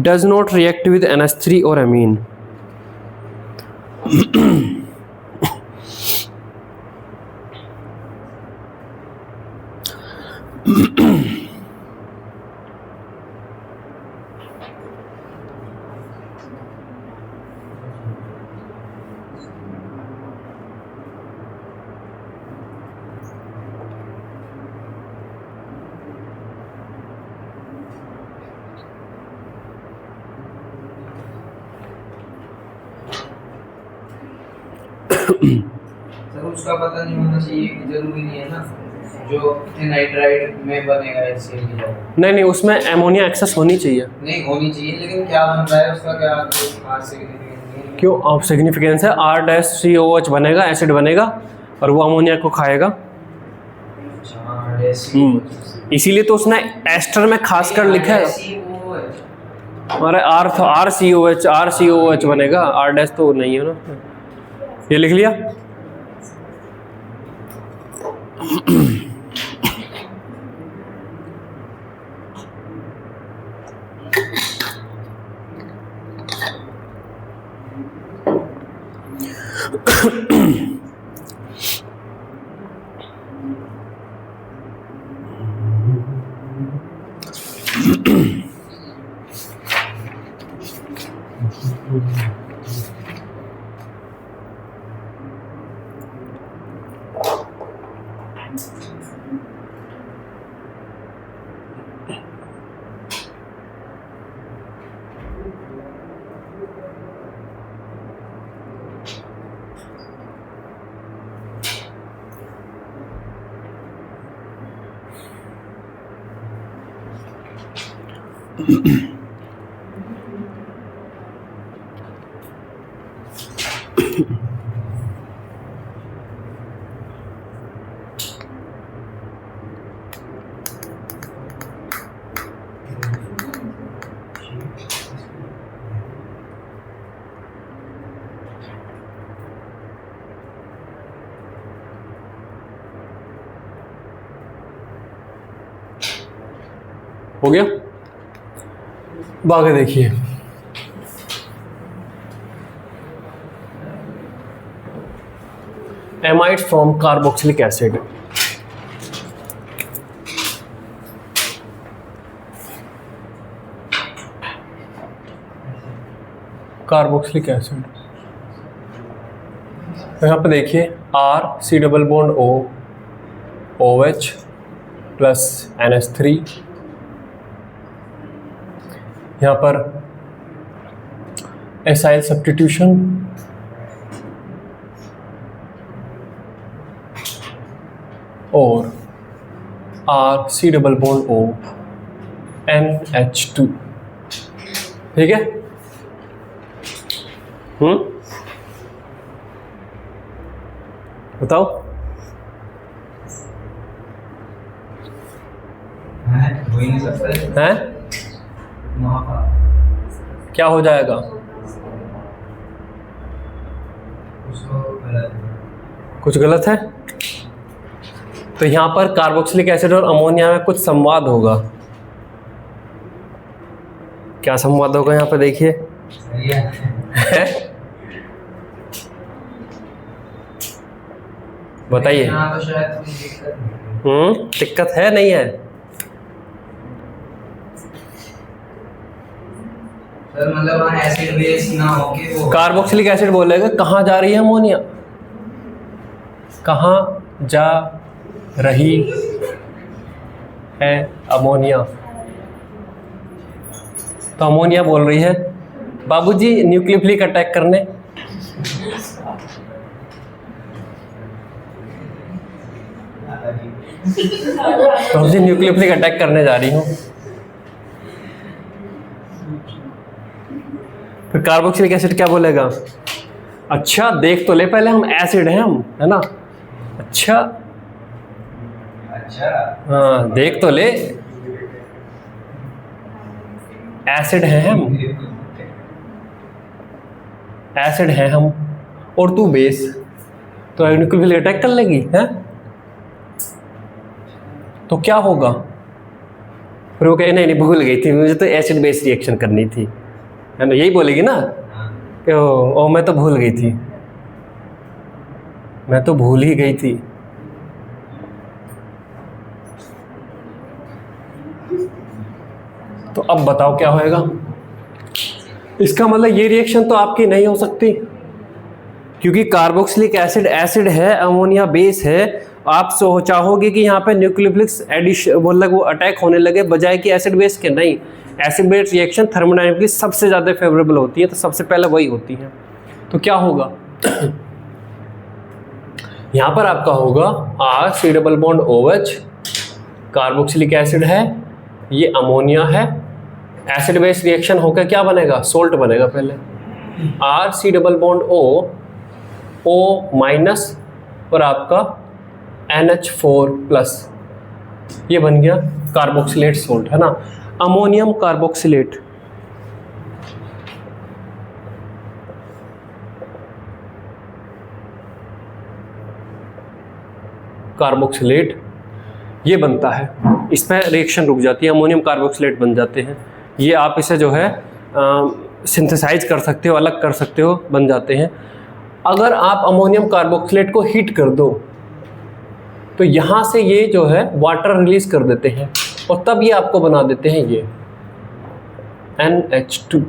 does not react with NH3 or amine. Sir उसका पता नहीं होना चाहिए कि जरूरी नहीं है ना, जो एनाइड्राइड में बनेगा HCl की जगह। नहीं, उसमें अमोनिया एक्सेस होनी चाहिए। नहीं होनी चाहिए, लेकिन क्या बन रहा है उसका, क्या खास सिग्निफिकेंस? क्यों ऑफ सिग्निफिकेंस है? R-COH बनेगा, एसिड बनेगा, और वो अमोनिया को खाएगा। अच्छा, इसीलिए तो उसने एस्टर में खासकर लिखा है। अरे RCOH बनेगा, R डैश तो नहीं है ना। ये लिख लिया। हो गया। आगे देखिए, amides from carboxylic acid. Carboxylic acid, यहाँ पे देखिए RC double bond O OH plus NH3, यहाँ पर एसाइल सब्स्टिट्यूशन, और RC double bond O NH2। ठीक है। बताओ। हो ही नहीं सकता है क्या हो जाएगा? कुछ गलत है। तो यहाँ पर कार्बोक्सिलिक एसिड और अमोनिया में कुछ संवाद होगा। क्या संवाद होगा यहाँ पर देखिए। बताइए। दिक्कत है नहीं है? सर मतलब वहाँ एसिड बेस ना होके वो कार्बोक्सिलिक एसिड बोलेगा कहाँ जा रही है अमोनिया, कहाँ जा रही है अमोनिया। तो अमोनिया बोल रही है बाबूजी न्यूक्लियोफिलिक अटैक करने। बाबूजी न्यूक्लियोफिलिक अटैक करने जा रही हूँ। फिर कार्बोक्सिलिक एसिड क्या बोलेगा? अच्छा देख तो ले पहले, हम एसिड हैं, हम है ना। अच्छा हाँ देख तो ले, एसिड हैं हम, एसिड हैं हम और तू बेस, तो न्यूक्लियोफिलिक अटैक कर लेगी है। तो क्या होगा? फिर वो कहे नहीं नहीं भूल गई थी, मुझे तो एसिड बेस रिएक्शन करनी थी, है ना। यही बोलेगी ना कि ओ मैं तो भूल गई थी, मैं तो भूल ही गई थी। तो अब बताओ क्या होएगा? इसका मतलब ये रिएक्शन तो आपकी नहीं हो सकती, क्योंकि कार्बोक्सिलिक एसिड एसिड है, अमोनिया बेस है। आप चाहोगे कि यहाँ पे न्यूक्लियोफिलिक एडिशन मतलब वो अटैक होने लगे, बजाय कि एसिड बेस के। नहीं, एसिड बेस रिएक्शन थर्मोडायनेमिकली सबसे ज़्यादा फेवरेबल होती है, तो सबसे पहले वही होती है। तो क्या होगा? यहाँ पर आपका होगा RC double bond OH, carboxylic acid है, ये अमोनिया है। एसिड बेस रिएक्शन होकर क्या बनेगा? सोल्ट बनेगा पहले। RC double bond O minus और आपका NH4 प्लस, ये बन गया कार्बोक्सिलेट सोल्ट, है ना, अमोनियम कार्बोक्सिलेट। कार्बोक्सिलेट ये बनता है, इस पर रिएक्शन रुक जाती है, अमोनियम कार्बोक्सिलेट बन जाते हैं। ये आप इसे जो है सिंथेसाइज कर सकते हो, अलग कर सकते हो, बन जाते हैं। अगर आप अमोनियम कार्बोक्सिलेट को हीट कर दो तो यहाँ से ये जो है वाटर रिलीज कर देते हैं और तब ये आपको बना देते हैं ये NH2,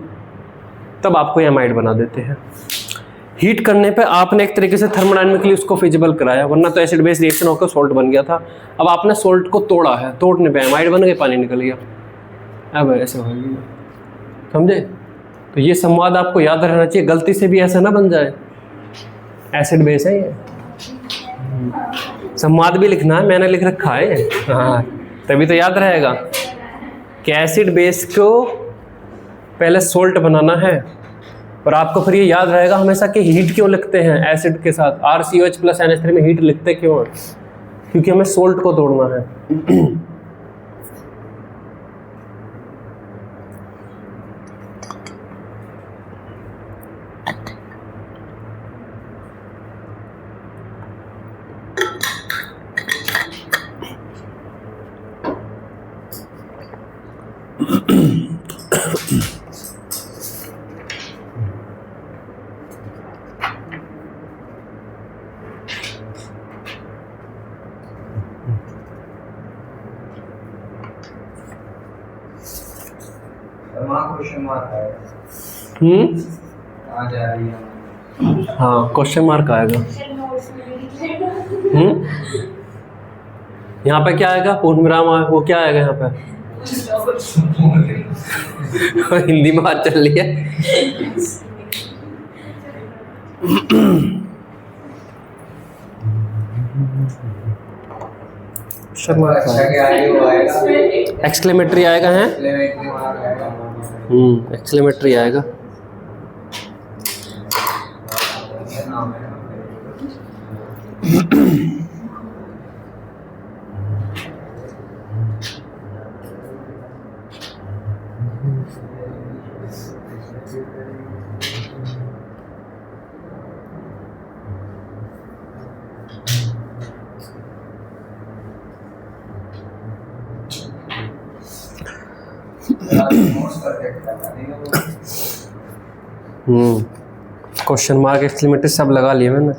तब आपको एमाइड बना देते हैं। हीट करने पे आपने एक तरीके से थर्मोडायनेमिकली उसको फिजिबल कराया, वरना तो एसिड बेस रिएक्शन होकर सॉल्ट बन गया था। अब आपने सॉल्ट को तोड़ा है, तोड़ने पे एमाइड बन गए, पानी निकल गया। अब ऐसे हो गया, समझे? तो ये संवाद आपको याद रहना चाहिए, गलती से भी ऐसा ना बन जाए। एसिड बेस है ये, संवाद भी लिखना है, मैंने लिख रखा है। हाँ, तभी तो याद रहेगा कि एसिड बेस को पहले सोल्ट बनाना है, और आपको फिर ये याद रहेगा हमेशा कि हीट क्यों लिखते हैं एसिड के साथ, RCOH + NH3 में हीट लिखते क्यों हैं? क्योंकि हमें सोल्ट को तोड़ना है। क्वेश्चन मार्क आएगा। कहाँ जा रही है? हाँ, क्वेश्चन मार्क आएगा। यहाँ पे क्या आएगा? पूर्ण विराम, वो क्या आएगा यहाँ पे? हिंदी में बात चल रही है। एक्सक्लेमेटरी आएगा, है एक्सक्लेमेटरी आएगा। क्वेश्चन मार्क एक्सक्लेमेटरी सब लगा लिए मैंने।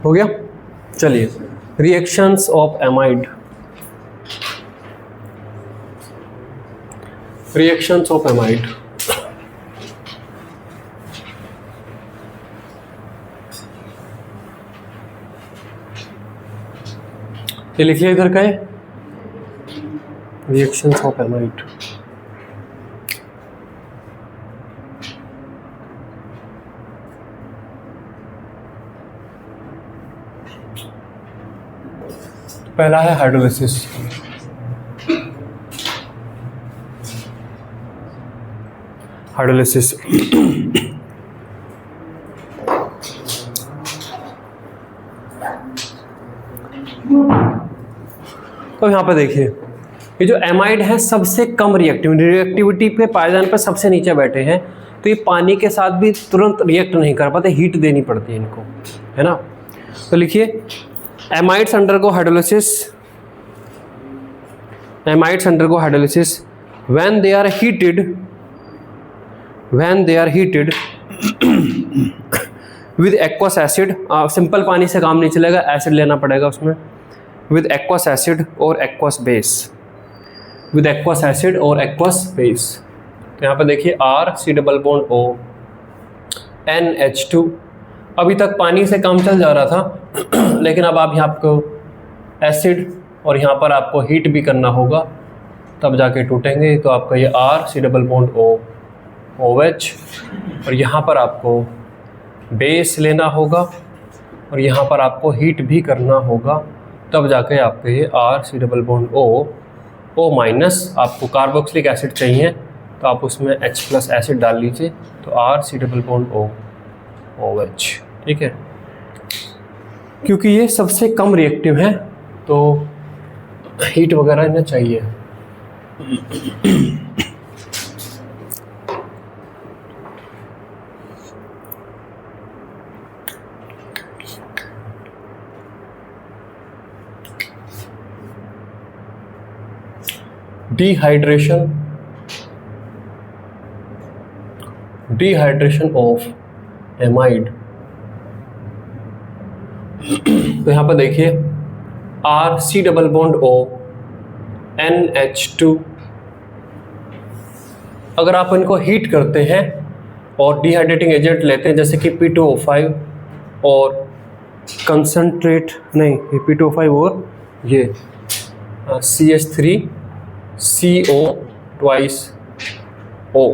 हो गया? चलिए, reactions of amide. Reactions of amide, ये लिखिए इधर का है, रिएक्शंस ऑफ एमाइड। पहला है हाइड्रोलिसिस। हाइड्रोलिसिस तो यहाँ पे देखिए, ये जो एमाइड है सबसे कम रिएक्टिविटी पे पायदान पे सबसे नीचे बैठे हैं, तो ये पानी के साथ भी तुरंत रिएक्ट नहीं कर पाते, हीट देनी पड़ती है इनको, है ना। तो लिखिए amides undergo hydrolysis, amides undergo hydrolysis when they are heated with aqueous acid. Simple पानी से काम नहीं चलेगा, एसिड लेना पड़ेगा उसमें। विद एक्वस एसिड और aqueous base, with aqueous acid और एक्वस बेस। तो यहाँ पर देखिए R C double bond O NH2। अभी तक पानी से काम चल जा रहा था लेकिन अब आप यहाँ आपको एसिड और यहाँ पर आपको हीट भी करना होगा, तब जाके टूटेंगे। तो आपका ये R C double bond O OH, और यहाँ पर आपको बेस लेना होगा और यहाँ पर आपको हीट भी करना होगा, तब जाके आपको ये R C double bond O minus, आपको कार्बोक्सिलिक एसिड चाहिए तो आप उसमें H प्लस एसिड डाल लीजिए, तो R C double bond O OH, ठीक है। क्योंकि ये सबसे कम रिएक्टिव है तो हीट वगैरह इन्हें चाहिए। Dehydration of amide. तो यहाँ पर देखिए R C double bond O NH2। अगर आप इनको हीट करते हैं और डिहाइड्रेटिंग एजेंट लेते हैं जैसे कि P2O5 और कंसनट्रेट नहीं, P2O5 और ये CH3CO twice O।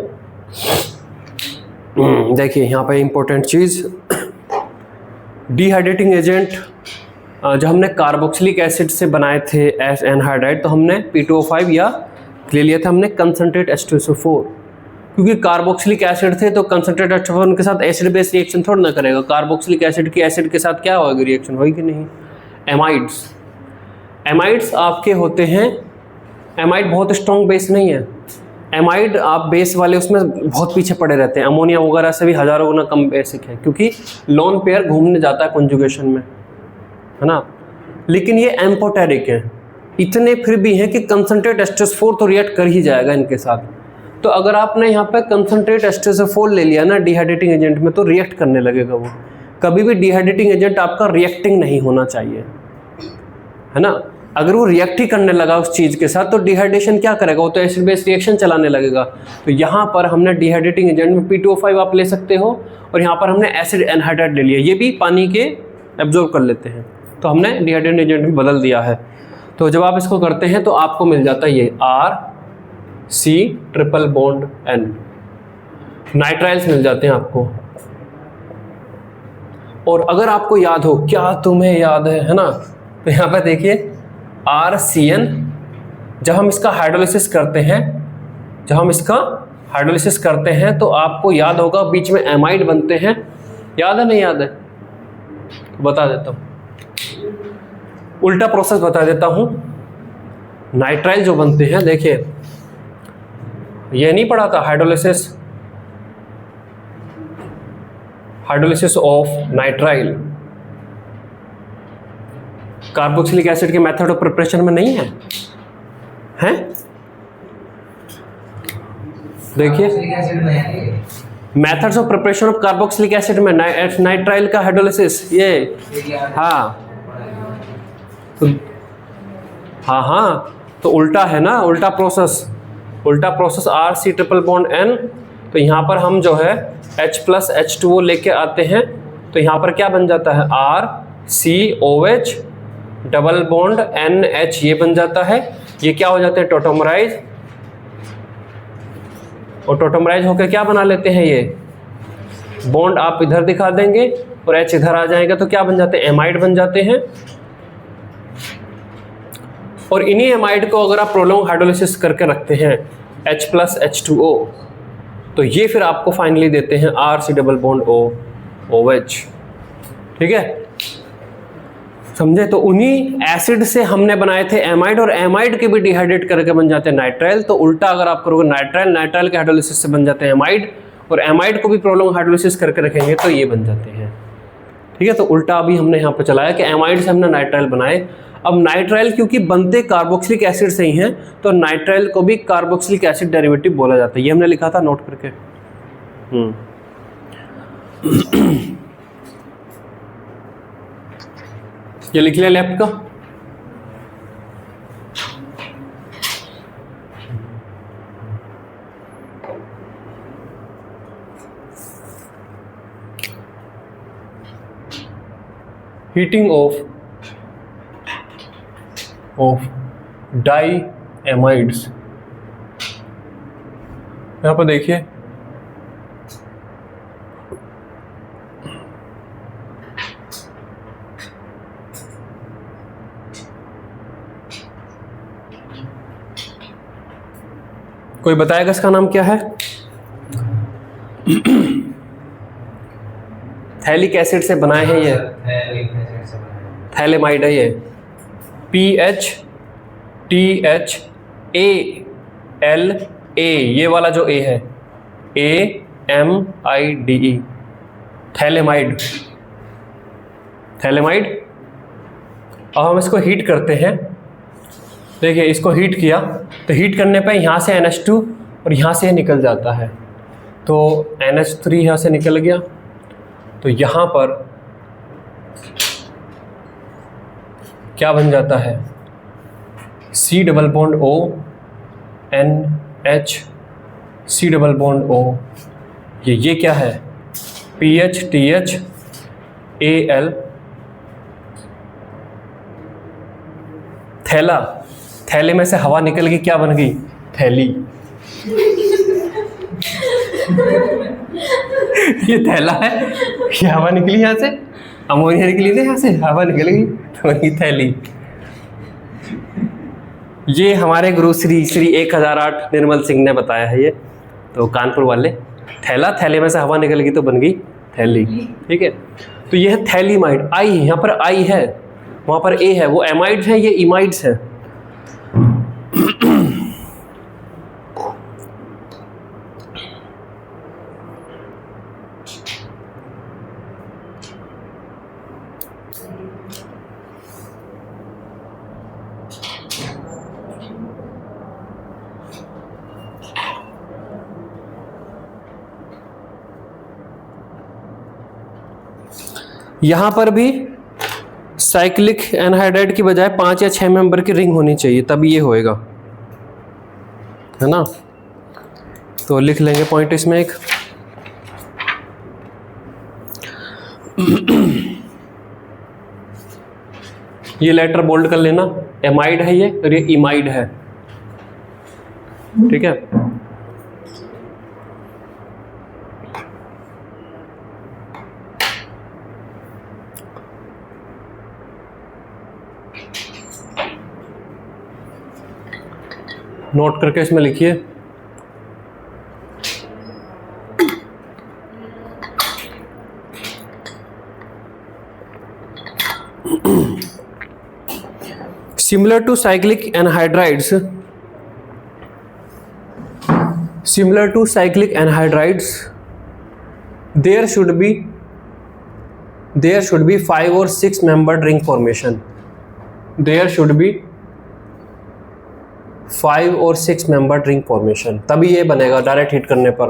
देखिए यहाँ पे इम्पोर्टेंट चीज़, डिहाइड्रेटिंग एजेंट जो हमने कार्बोक्सिलिक एसिड से बनाए थे एस एनहाइड्राइड, तो हमने P2O5 या ले लिया था हमने कंसनट्रेट H2SO4। क्योंकि कार्बोक्सिलिक एसिड थे तो कंसनट्रेट H2SO4 उनके साथ एसिड बेस रिएक्शन थोड़ा ना करेगा, कार्बोक्सिलिक एसिड की एसिड के साथ क्या होगी, रिएक्शन होगी नहीं। एमाइड्स आपके होते हैं, एमाइड बहुत स्ट्रॉन्ग बेस नहीं है, एमाइड आप बेस वाले उसमें बहुत पीछे पड़े रहते हैं, अमोनिया वगैरह से भी हज़ारों गुना कम बेसिक है, क्योंकि लोन पेयर घूमने जाता है कॉन्जुगेशन में, है ना। लेकिन ये एम्पोटेरिक है, इतने फिर भी हैं कि कंसनट्रेट H2SO4 तो रिएक्ट कर ही जाएगा इनके साथ। तो अगर आपने यहाँ पे कंसनट्रेट H2SO4 ले लिया ना डिहाइड्रेटिंग एजेंट में, तो रिएक्ट करने लगेगा वो। कभी भी डिहाइड्रेटिंग एजेंट आपका रिएक्टिंग नहीं होना चाहिए, है ना। अगर वो रिएक्ट ही करने लगा उस चीज़ के साथ तो डिहाइड्रेशन क्या करेगा, वो तो एसिड बेस रिएक्शन चलाने लगेगा। तो यहाँ पर हमने डिहाइड्रेटिंग एजेंट में P2O5 आप ले सकते हो, और यहाँ पर हमने एसिड एनहाइड्राइड ले लिया, ये भी पानी के एब्जॉर्ब कर लेते हैं, तो हमने डिहाइड्रेटिंग एजेंट भी बदल दिया है। तो जब आप इसको करते हैं तो आपको मिल जाता है ये R C triple bond N, nitriles मिल जाते हैं आपको। और अगर आपको याद हो, क्या तुम्हें याद है ना, तो यहाँ पर देखिए RCN, जब हम इसका हाइड्रोलिसिस करते हैं तो आपको याद होगा बीच में एमाइड बनते हैं, याद है नहीं याद है, बता देता हूँ, उल्टा प्रोसेस बता देता हूँ। नाइट्राइल जो बनते हैं, देखिए ये नहीं पढ़ा था hydrolysis of nitrile, carboxylic acid के मेथड ऑफ प्रिपरेशन में नहीं है, हैं? देखिए methods of preparation of carboxylic acid में नाइट्राइल का हाइड्रोलिसिस, ये हाँ तो उल्टा है ना, उल्टा process R C triple bond N। तो यहाँ पर हम जो है H प्लस H2O लेके आते हैं, तो यहाँ पर क्या बन जाता है R C OH double bond NH, ये बन जाता है। ये क्या हो जाते हैं टोटोमराइज, और टोटोमराइज होकर क्या बना लेते हैं, ये बॉन्ड आप इधर दिखा देंगे और H इधर आ जाएगा, तो क्या बन जाते हैं एमाइड बन जाते हैं। और इन्हीं एमाइड को अगर आप प्रोलॉन्ग हाइड्रोलिसिस करके रखते हैं H+H2O, तो ये फिर आपको फाइनली देते हैं RC+O OH। ठीक है, समझे? तो उन्हीं एसिड से हमने बनाए थे एमाइड, और एमाइड के भी डिहाइड्रेट करके बन जाते हैं नाइट्राइल। तो उल्टा अगर आप करोगे नाइट्राइल, नाइट्राइल के हाइड्रोलिसिस से बन जाते हैं एमाइड, और एमाइड को भी प्रोलॉन्ग हाइड्रोलिसिस करके रखेंगे तो ये बन जाते हैं। ठीक है, तो उल्टा अभी हमने यहाँ पे चलाया कि एमाइड से हमने नाइट्राइल बनाए। अब नाइट्राइल क्योंकि बनते कार्बोक्सिलिक एसिड से ही हैं, तो नाइट्राइल को भी कार्बोक्सिलिक एसिड डेरिवेटिव बोला जाता है। ये हमने लिखा था नोट करके। ये लिख लिया लेफ्ट का। हीटिंग ऑफ डाई एमाइड्स, यहां पर देखिए कोई बताएगा इसका नाम क्या है? थैलिक एसिड से बनाए हैं ये, थैलेमाइड है ये। PHTHALA, ये वाला जो A है AMIDE, थैलेमाइड। थैलेमाइड। अब हम इसको हीट करते हैं। देखिए इसको हीट किया तो हीट करने पे यहाँ से NH2 और यहाँ से निकल जाता है, तो NH3 यहाँ से निकल गया, तो यहाँ पर क्या बन जाता है? C+O NH, C+O, ये क्या है? PHTHAL, थैला। थैले में से हवा निकल गई, क्या बन गई? थैली। ये थैला है, ये हवा निकली यहाँ से, अमोनिया निकली थी यहाँ से, हवा निकल गई तो बनी थैली। ये हमारे गुरु श्री 1008 निर्मल सिंह ने बताया है ये, तो कानपुर वाले। थैला, थैले में से हवा निकल गई तो बन गई थैली। ठीक है, तो ये है थैलीमाइड। आई, यहाँ पर आई है, वहाँ पर ए है, वो एमाइड्स है, ये इमाइड्स है। यहाँ पर भी साइक्लिक एनहाइड्राइड की बजाय 5 या 6 मेंबर की रिंग होनी चाहिए, तभी ये होएगा, है ना? तो लिख लेंगे पॉइंट इसमें एक। ये लेटर बोल्ड कर लेना, एमाइड है ये और ये इमाइड है। ठीक है, नोट करके इसमें लिखिए। Similar to cyclic anhydrides, there should be 5 or 6 membered ring formation. There should be 5 और 6 membered ring formation, तभी ये बनेगा डायरेक्ट हीट करने पर।